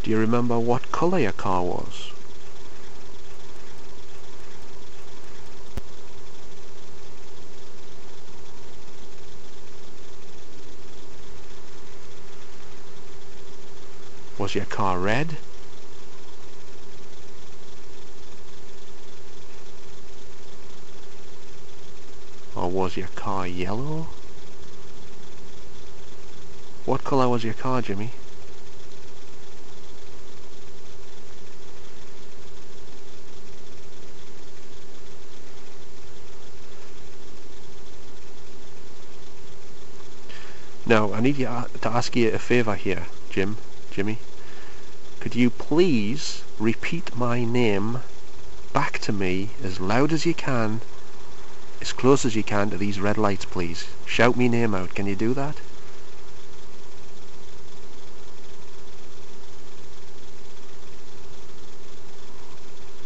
Do you remember what colour your car was? Was your car red? Or was your car yellow? What colour was your car, Jimmy? Now, I need you to ask you a favour here, Jimmy. Could you please repeat my name back to me as loud as you can, as close as you can to these red lights, please? Shout me name out. Can you do that?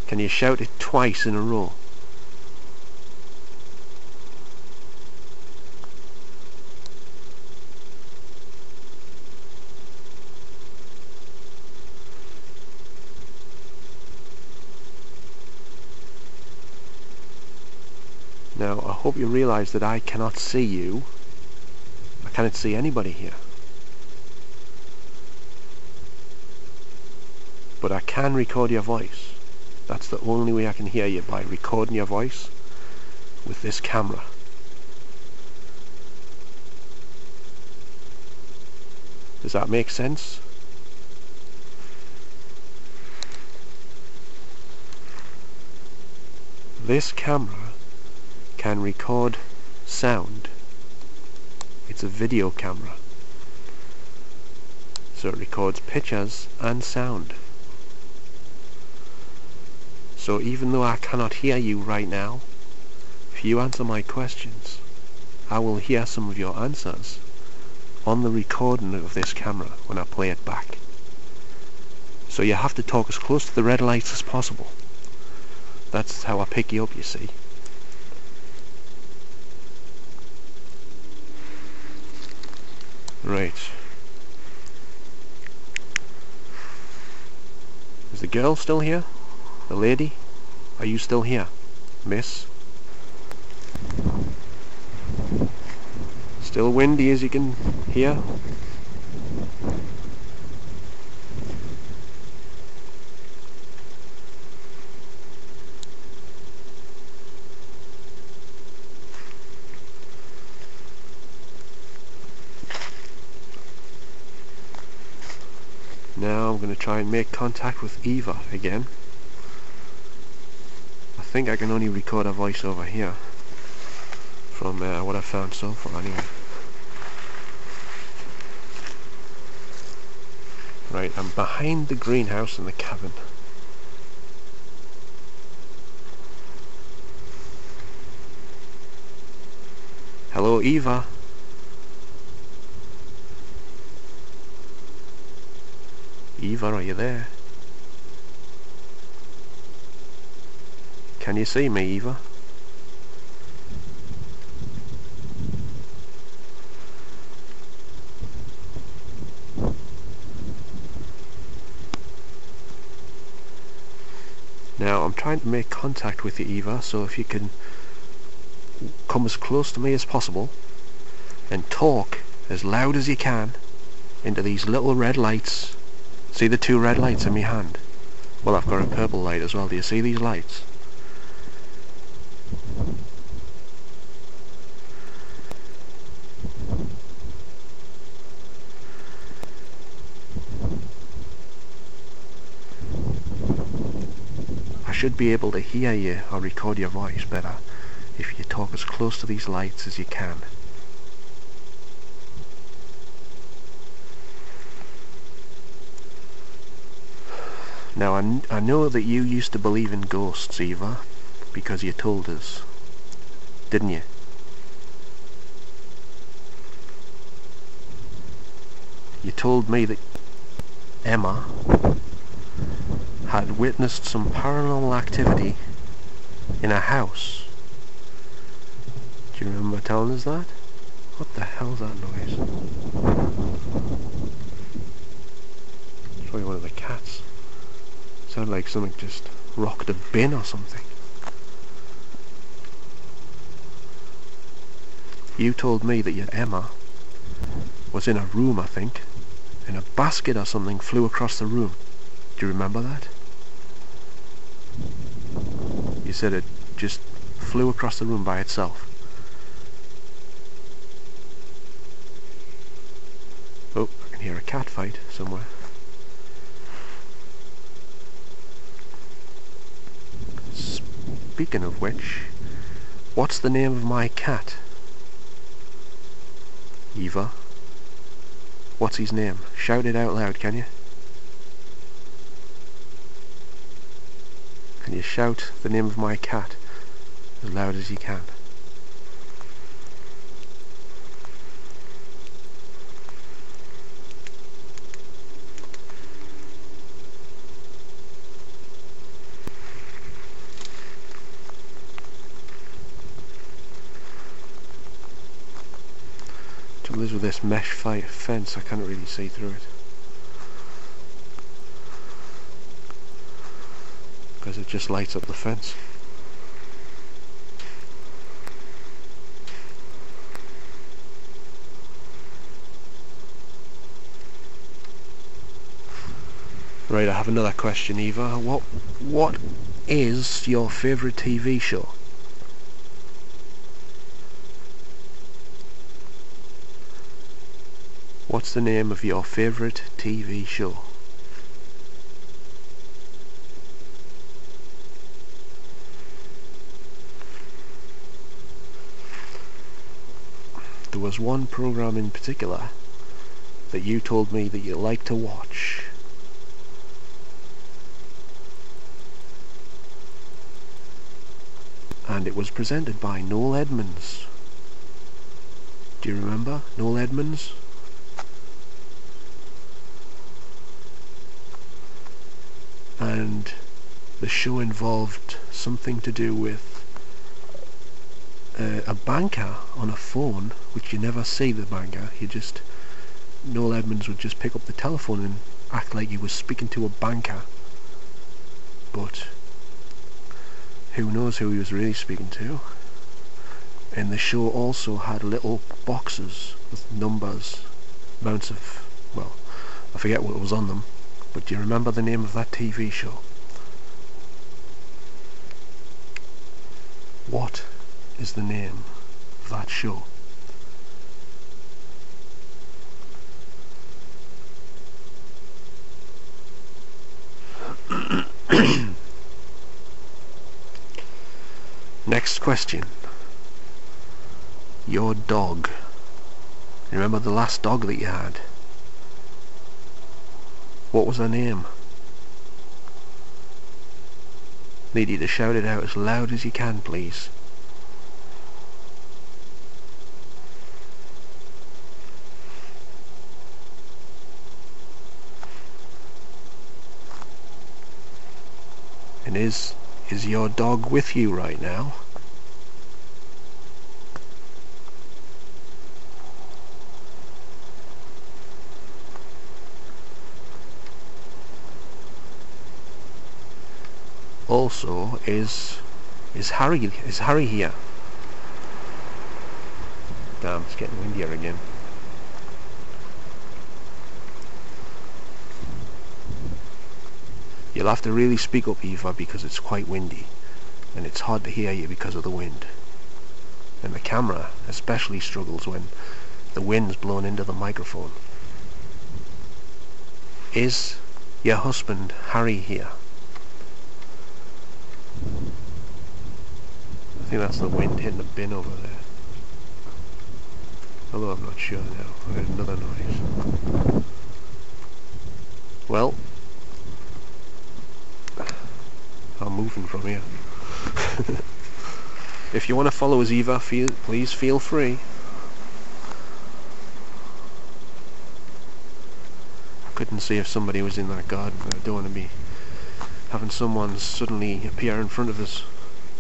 Can you shout it twice in a row? Now, I hope you realise that I cannot see you. I cannot see anybody here. But I can record your voice. That's the only way I can hear you, by recording your voice with this camera. Does that make sense? This camera can record sound. It's a video camera, so it records pictures and sound. So even though I cannot hear you right now, if you answer my questions, I will hear some of your answers on the recording of this camera when I play it back. So you have to talk as close to the red lights as possible. That's how I pick you up, you see. Right. Is the girl still here? The lady? Are you still here, miss? Still windy as you can hear? Now I'm going to try and make contact with Eva again. I think I can only record her voice over here from what I've found so far anyway. Right, I'm behind the greenhouse in the cabin. Hello, Eva. Eva, are you there? Can you see me, Eva? Now, I'm trying to make contact with you, Eva, so if you can come as close to me as possible and talk as loud as you can into these little red lights. See the two red lights in my hand? Well, I've got a purple light as well. Do you see these lights? I should be able to hear you or record your voice better if you talk as close to these lights as you can. Now, I know that you used to believe in ghosts, Eva, because you told us, didn't you? You told me that Emma had witnessed some paranormal activity in a house. Do you remember telling us that? What the hell's that noise? Probably one of the cats. Sounded like something just rocked a bin or something. You told me that your Emma was in a room, I think, and a basket or something flew across the room. Do you remember that? You said it just flew across the room by itself. Oh, I can hear a cat fight somewhere. Speaking of which, what's the name of my cat? Eva? What's his name? Shout it out loud, can you? Can you shout the name of my cat as loud as you can? Trouble is with this mesh fence, I can't really see through it. Because it just lights up the fence. Right, I have another question, Eva. What is your favourite TV show? What's the name of your favourite TV show? There was one program in particular that you told me that you like to watch. And it was presented by Noel Edmonds. Do you remember Noel Edmonds? And the show involved something to do with a banker on a phone, which you never see the banker. Noel Edmonds would just pick up the telephone and act like he was speaking to a banker, but who knows who he was really speaking to. And the show also had little boxes with numbers, amounts of, well, I forget what was on them, but do you remember the name of that TV show? What is the name of that show? Next question. Your dog. Remember the last dog that you had? What was her name? Need you to shout it out as loud as you can, please. And is your dog with you right now? Also, is Harry here? Damn, it's getting windier again. You'll have to really speak up, Eva, because it's quite windy and it's hard to hear you because of the wind. And the camera especially struggles when the wind's blown into the microphone. Is your husband Harry here? I think that's the wind hitting the bin over there. Although I'm not sure now. I heard another noise. Well, I'm moving from here. If you want to follow us, Eva, please feel free. I couldn't see if somebody was in that garden. I don't want to be having someone suddenly appear in front of us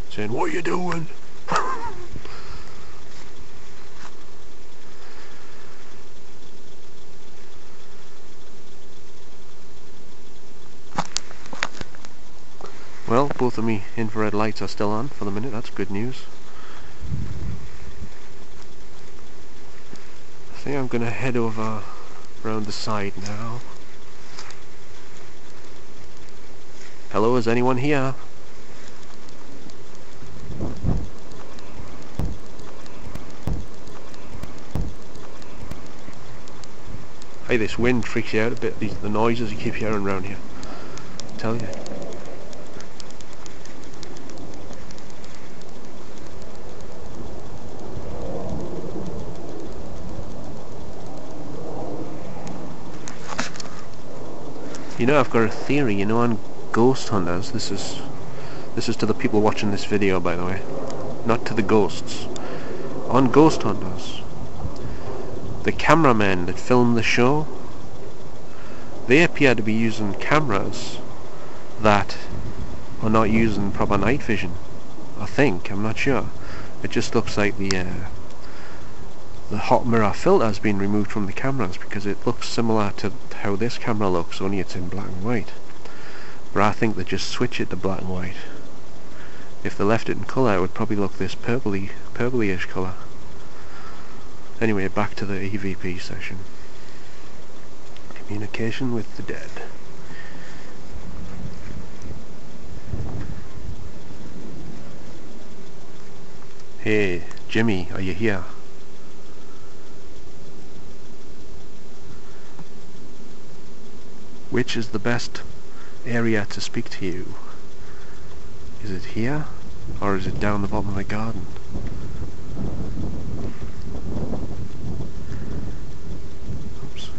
saying, "What are you doing?" both of me infrared lights are still on for the minute. That's good news. I think I'm gonna head over around the side now. Hello, is anyone here? Hey, this wind freaks you out a bit, the noises you keep hearing around here. I tell you. You know, I've got a theory, you know, on ghost hunters. This is to the people watching this video, by the way, not to the ghosts. On ghost hunters, the cameramen that film the show, they appear to be using cameras that are not using proper night vision. I think, I'm not sure. It just looks like the hot mirror filter has been removed from the cameras, because it looks similar to how this camera looks, only it's in black and white. But I think they just switch it to black and white. If they left it in colour, it would probably look this purpley-ish colour. Anyway, back to the EVP session. Communication with the dead. Hey, Jimmy, are you here? Which is the best area to speak to you? Is it here, or is it down the bottom of the garden? Oops.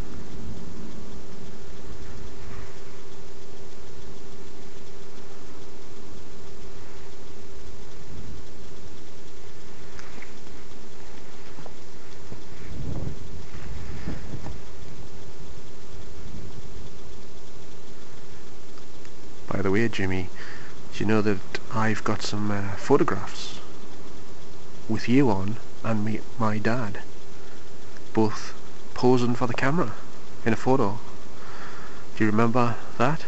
By the way, Jimmy, do you know that I've got some photographs with you on, and my dad, both posing for the camera in a photo? Do you remember that?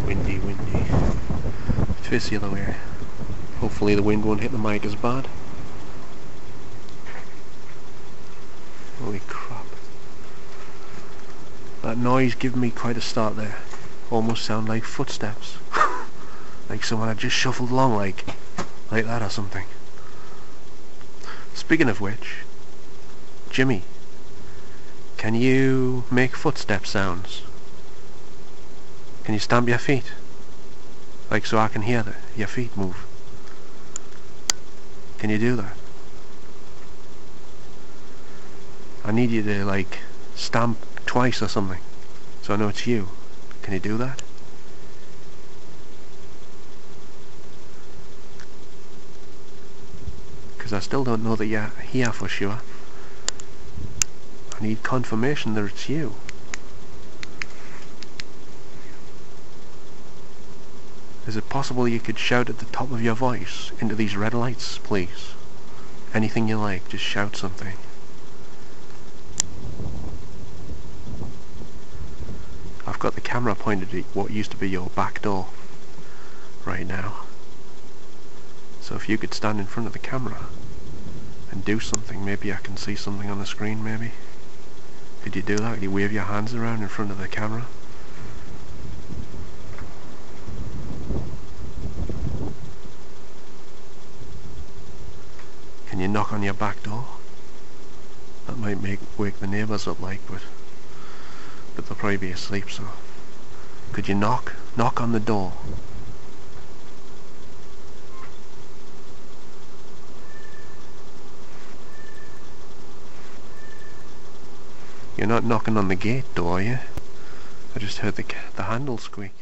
Windy. Face the other way. Hopefully the wind won't hit the mic as bad. Holy crap. That noise gave me quite a start there. Almost sound like footsteps. Like someone had just shuffled along like that or something. Speaking of which, Jimmy, can you make footstep sounds? Can you stamp your feet? Like so I can hear your feet move. Can you do that? I need you to like stamp twice or something, so I know it's you. Can you do that? Because I still don't know that you're here for sure. I need confirmation that it's you. Is it possible you could shout at the top of your voice into these red lights, please? Anything you like, just shout something. I've got the camera pointed at what used to be your back door right now. So if you could stand in front of the camera and do something, maybe I can see something on the screen, maybe. Could you do that? Could you wave your hands around in front of the camera? Can you knock on your back door? That might wake the neighbours up like, but they'll probably be asleep, so could you knock on the door? You're not knocking on the gate door, are you? I just heard the handle squeak.